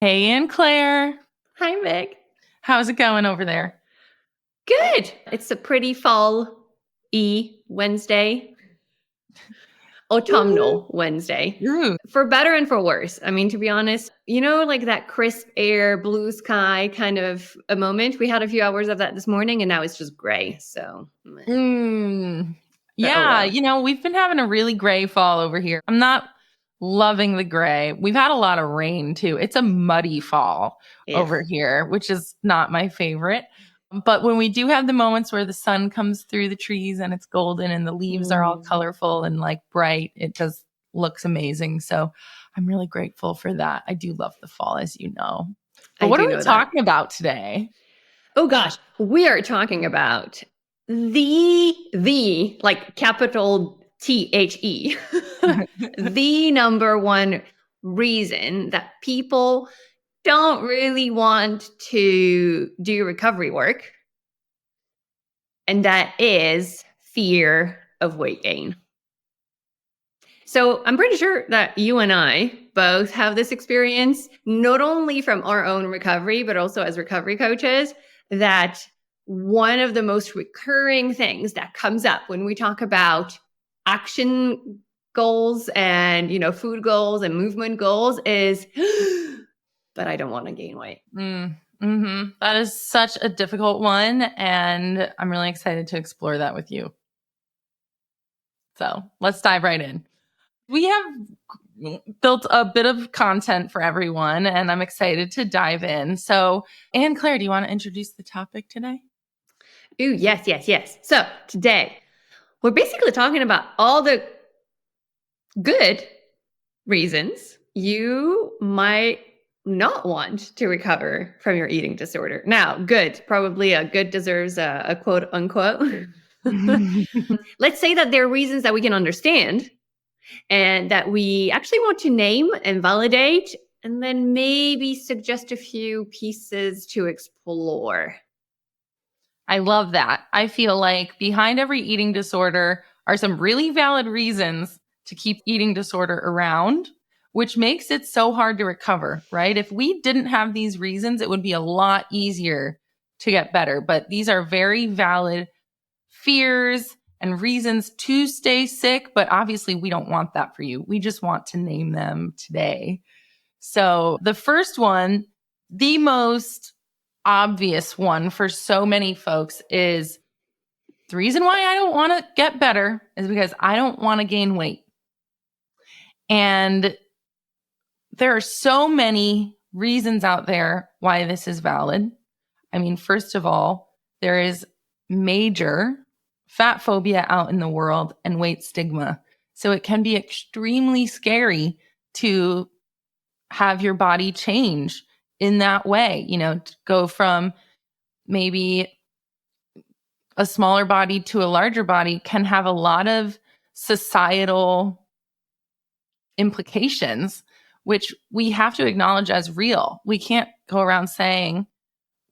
Hey, Ann Claire. Hi, Meg. How's it going over there? Good. It's a pretty fall-y Wednesday, Woo. autumnal Wednesday, Ooh. for better and for worse. I mean, to be honest, like that crisp air, blue sky kind of a moment. We had a few hours of that this morning, and now it's just gray. So, meh. But oh Yeah, well. we've been having a really gray fall over here. I'm not loving the gray. We've had a lot of rain too. It's a muddy fall over Ugh. here, which is not my favorite. But when we do have the moments where the sun comes through the trees and it's golden and the leaves are all Mm, colorful and like bright, it just looks amazing. So I'm really grateful for that. I do love the fall, as you know. But I what are do we know that. talking about today? Oh gosh, we are talking about the like capital THE, the number one reason that people don't really want to do recovery work, and that is fear of weight gain. So I'm pretty sure that you and I both have this experience, not only from our own recovery, but also as recovery coaches, that one of the most recurring things that comes up when we talk about action goals and, food goals and movement goals is, but I don't want to gain weight. That is such a difficult one, and I'm really excited to explore that with you. So let's dive right in. We have built a bit of content for everyone, and I'm excited to dive in. So, Anne Claire, do you want to introduce the topic today? Ooh, yes, yes, yes. So today, we're basically talking about all the good reasons you might not want to recover from your eating disorder. Now, good, probably a good deserves a quote unquote. Let's say that there are reasons that we can understand and that we actually want to name and validate, and then maybe suggest a few pieces to explore. I love that. I feel like behind every eating disorder are some really valid reasons to keep eating disorder around, which makes it so hard to recover, right? If we didn't have these reasons, it would be a lot easier to get better. But these are very valid fears and reasons to stay sick. But obviously, we don't want that for you. We just want to name them today. So the first one, the most obvious one for so many folks is the reason why I don't want to get better is because I don't want to gain weight. And there are so many reasons out there why this is valid. I mean, first of all, there is major fat phobia out in the world and weight stigma. So it can be extremely scary to have your body change in that way, to go from maybe a smaller body to a larger body can have a lot of societal implications, which we have to acknowledge as real. We can't go around saying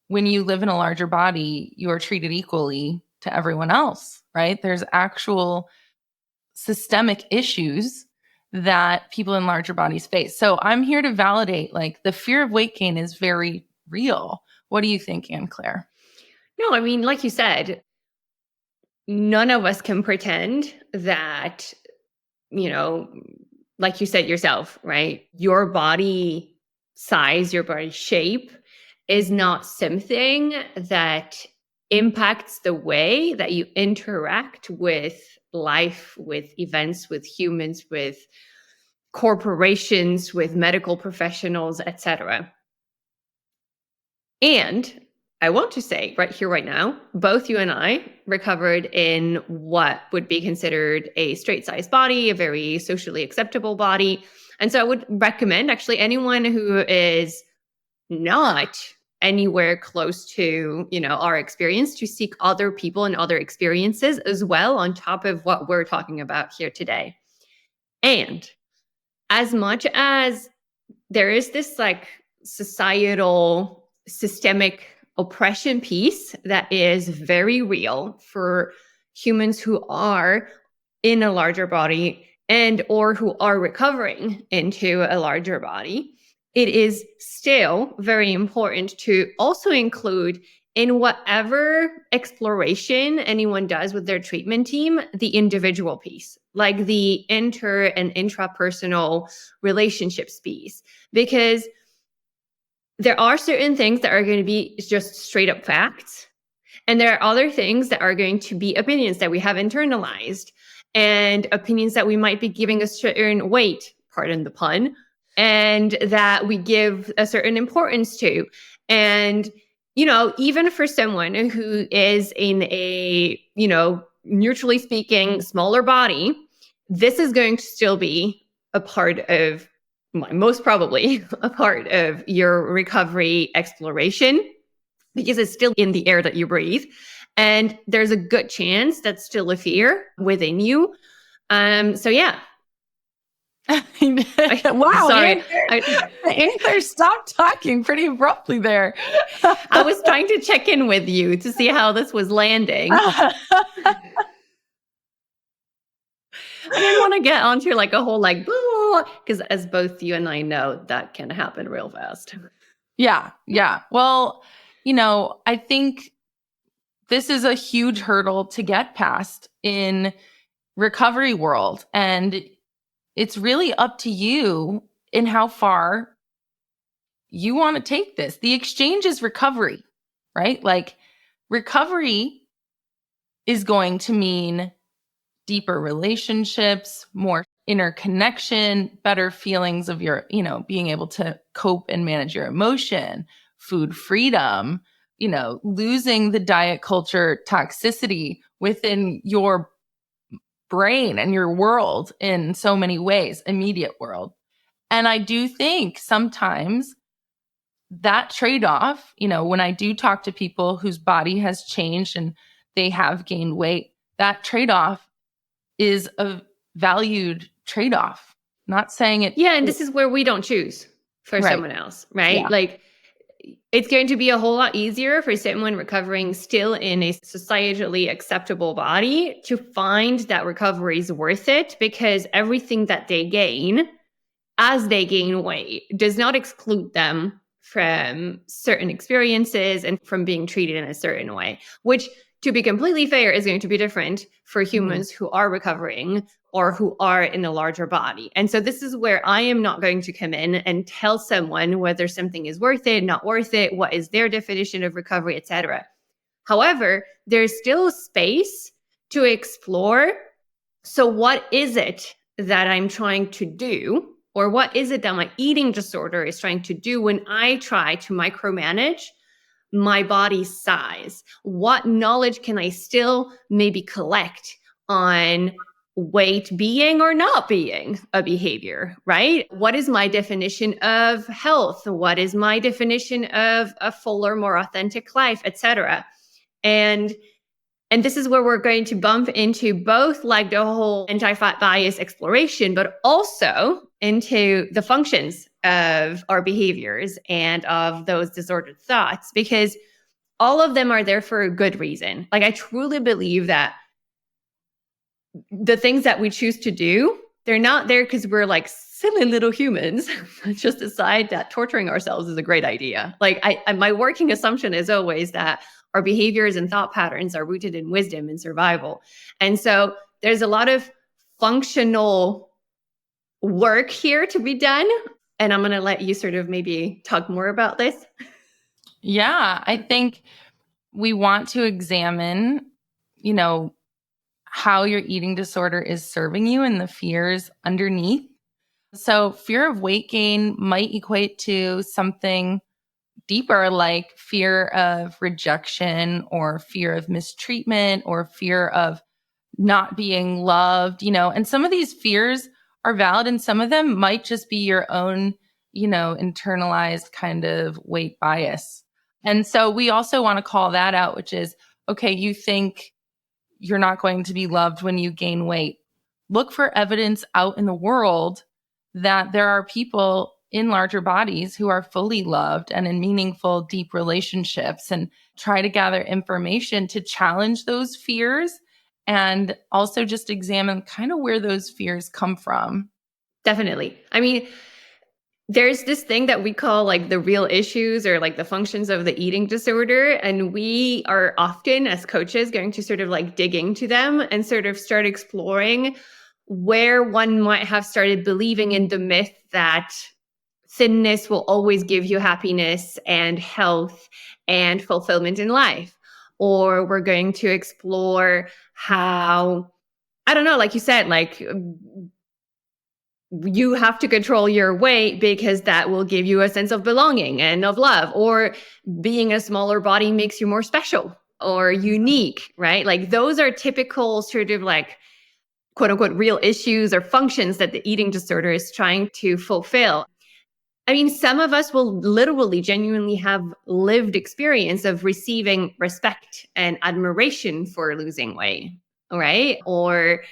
when you live in a larger body, you are treated equally to everyone else, right? There's actual systemic issues that people in larger bodies face. So I'm here to validate like the fear of weight gain is very real. What do you think, Anne Claire? No, I mean, like you said, none of us can pretend that, you know, like you said yourself, right? Your body size, your body shape is not something that impacts the way that you interact with life, with events, with humans, with corporations, with medical professionals, etc. And I want to say right here, right now, both you and I recovered in what would be considered a straight size body, a very socially acceptable body. And so I would recommend actually anyone who is not anywhere close to, our experience to seek other people and other experiences as well on top of what we're talking about here today. And as much as there is this like societal systemic oppression piece that is very real for humans who are in a larger body and or who are recovering into a larger body, it is still very important to also include in whatever exploration anyone does with their treatment team, the individual piece, like the inter and intrapersonal relationships piece, because there are certain things that are going to be just straight up facts. And there are other things that are going to be opinions that we have internalized and opinions that we might be giving a certain weight, pardon the pun, and that we give a certain importance to. And, even for someone who is in a, neutrally speaking, smaller body, this is going to still be a part of, most probably, a part of your recovery exploration, because it's still in the air that you breathe. And there's a good chance that's still a fear within you. So yeah. Wow. Sorry. Answer, stop talking pretty abruptly there. I was trying to check in with you to see how this was landing. I didn't want to get onto like a whole because as both you and I know, that can happen real fast. Yeah. Well, I think this is a huge hurdle to get past in recovery world. And it's really up to you in how far you want to take this. The exchange is recovery, right? Like recovery is going to mean deeper relationships, more interconnection, better feelings of your, being able to cope and manage your emotion, food freedom, losing the diet culture toxicity within your brain and your world in so many ways, immediate world. And I do think sometimes that trade-off, when I do talk to people whose body has changed and they have gained weight, that trade-off is a valued trade-off. Not saying it. Yeah, and this is where we don't choose for someone else, right? Yeah. Like it's going to be a whole lot easier for someone recovering still in a societally acceptable body to find that recovery is worth it, because everything that they gain as they gain weight does not exclude them from certain experiences and from being treated in a certain way, which, to be completely fair, is going to be different for humans who are recovering or who are in a larger body. And so this is where I am not going to come in and tell someone whether something is worth it, not worth it, what is their definition of recovery, etc. However, there's still space to explore. So what is it that I'm trying to do? Or what is it that my eating disorder is trying to do when I try to micromanage my body's size? What knowledge can I still maybe collect on weight being or not being a behavior, right? What is my definition of health? What is my definition of a fuller, more authentic life, etc.? And this is where we're going to bump into both like the whole anti-fat bias exploration, but also into the functions of our behaviors and of those disordered thoughts, because all of them are there for a good reason. Like I truly believe that the things that we choose to do, they're not there because we're like silly little humans just decide that torturing ourselves is a great idea. Like my working assumption is always that our behaviors and thought patterns are rooted in wisdom and survival. And so there's a lot of functional work here to be done. And I'm going to let you sort of maybe talk more about this. Yeah, I think we want to examine, how your eating disorder is serving you and the fears underneath. So fear of weight gain might equate to something deeper, like fear of rejection or fear of mistreatment or fear of not being loved, and some of these fears are valid and some of them might just be your own, internalized kind of weight bias. And so we also want to call that out, which is, okay, you think you're not going to be loved when you gain weight. Look for evidence out in the world that there are people in larger bodies who are fully loved and in meaningful, deep relationships, and try to gather information to challenge those fears and also just examine kind of where those fears come from. Definitely. I mean, There's this thing that we call like the real issues or like the functions of the eating disorder. And we are often, as coaches, going to sort of like dig into them and sort of start exploring where one might have started believing in the myth that thinness will always give you happiness and health and fulfillment in life. Or we're going to explore how, I don't know, like you said, like you have to control your weight because that will give you a sense of belonging and of love, or being a smaller body makes you more special or unique, right? Like those are typical sort of like quote unquote real issues or functions that the eating disorder is trying to fulfill. I mean, some of us will literally genuinely have lived experience of receiving respect and admiration for losing weight, right? Or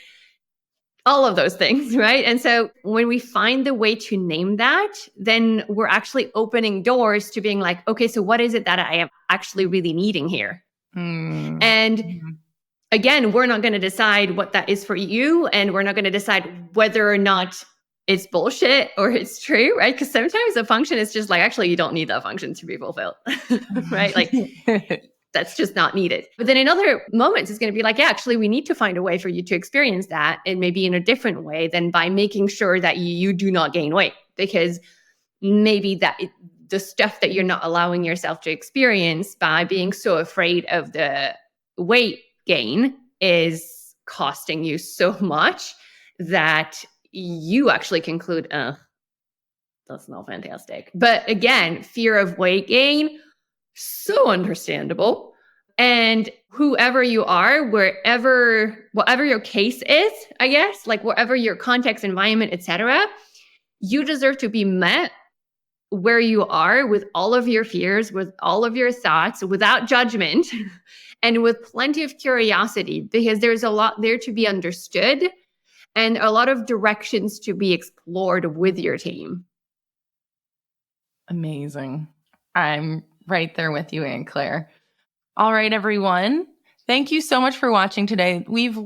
all of those things, right? And so when we find the way to name that, then we're actually opening doors to being like, okay, so what is it that I am actually really needing here? Mm. And Mhm. again, we're not going to decide what that is for you. And we're not going to decide whether or not it's bullshit or it's true, right? Because sometimes a function is just like, actually, you don't need that function to be fulfilled, right? Like that's just not needed. But then in other moments, it's going to be like, yeah, actually, we need to find a way for you to experience that, and maybe in a different way than by making sure that you do not gain weight, because maybe the stuff that you're not allowing yourself to experience by being so afraid of the weight gain is costing you so much that you actually conclude, that's not fantastic. But again, fear of weight gain, so understandable. And whoever you are, whatever your case is, I guess, like whatever your context, environment, etc., you deserve to be met where you are with all of your fears, with all of your thoughts, without judgment, and with plenty of curiosity, because there's a lot there to be understood and a lot of directions to be explored with your team. Amazing. I'm right there with you, Aunt Claire. All right, everyone. Thank you so much for watching today. We've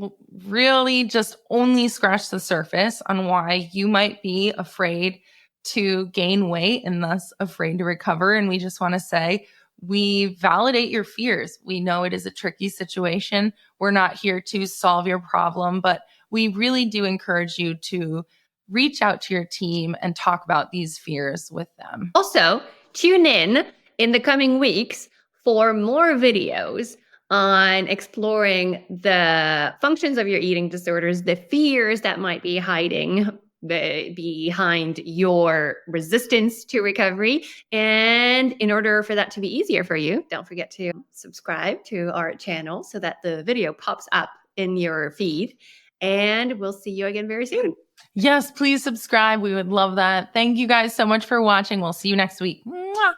really just only scratched the surface on why you might be afraid to gain weight and thus afraid to recover. And we just want to say we validate your fears. We know it is a tricky situation. We're not here to solve your problem, but we really do encourage you to reach out to your team and talk about these fears with them. Also, tune in the coming weeks for more videos on exploring the functions of your eating disorders, the fears that might be hiding behind your resistance to recovery. And in order for that to be easier for you, don't forget to subscribe to our channel so that the video pops up in your feed. And we'll see you again very soon. Yes, please subscribe. We would love that. Thank you guys so much for watching. We'll see you next week. Mwah!